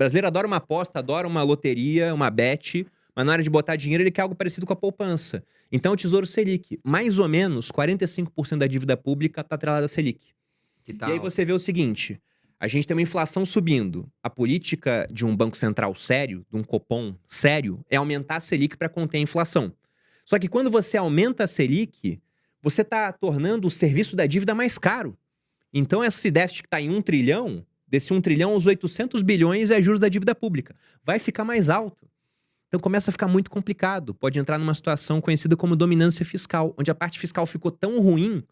brasileiro adora uma aposta, adora uma loteria, uma bet, mas na hora de botar dinheiro ele quer algo parecido com a poupança. Então o Tesouro Selic, mais ou menos 45% da dívida pública está atrelada à Selic. Que E aí tal? você vê o seguinte, a gente tem uma inflação subindo. A política de um banco central sério, de um Copom sério, é aumentar a Selic para conter a inflação. Só que quando você aumenta a Selic, você está tornando o serviço da dívida mais caro. Então esse déficit que está em 1 trilhão, desse 1 trilhão, os 800 bilhões é juros da dívida pública. Vai ficar mais alto. Então começa a ficar muito complicado. Pode entrar numa situação conhecida como dominância fiscal, onde a parte fiscal ficou tão ruim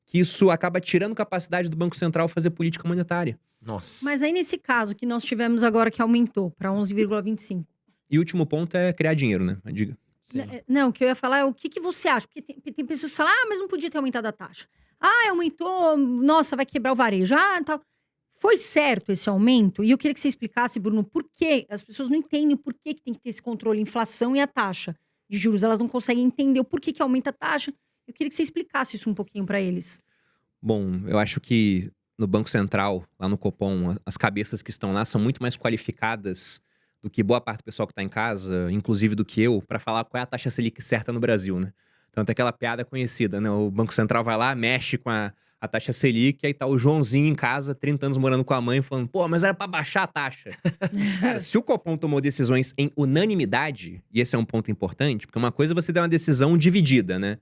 que isso acaba tirando capacidade do Banco Central fazer política monetária. Nossa. Mas aí, nesse caso que nós tivemos agora, que aumentou para 11,25. E o último ponto é criar dinheiro, né? Diga. Sim. Não, o que eu ia falar é o que você acha? Porque tem pessoas que falam, mas não podia ter aumentado a taxa. Aumentou, nossa, vai quebrar o varejo. Tal. Foi certo esse aumento? E eu queria que você explicasse, Bruno, por que as pessoas não entendem por que tem que ter esse controle, inflação e a taxa de juros. Elas não conseguem entender o porquê que aumenta a taxa. Eu queria que você explicasse isso um pouquinho para eles. Bom, eu acho que no Banco Central, lá no Copom, as cabeças que estão lá são muito mais qualificadas do que boa parte do pessoal que está em casa, inclusive do que eu, para falar qual é a taxa Selic certa no Brasil, né? Tanto é aquela piada conhecida, né? O Banco Central vai lá, mexe com a taxa Selic, aí tá o Joãozinho em casa, 30 anos morando com a mãe, falando, pô, mas era para baixar a taxa. Cara, se o Copom tomou decisões em unanimidade, e esse é um ponto importante, porque uma coisa é você ter uma decisão dividida, né?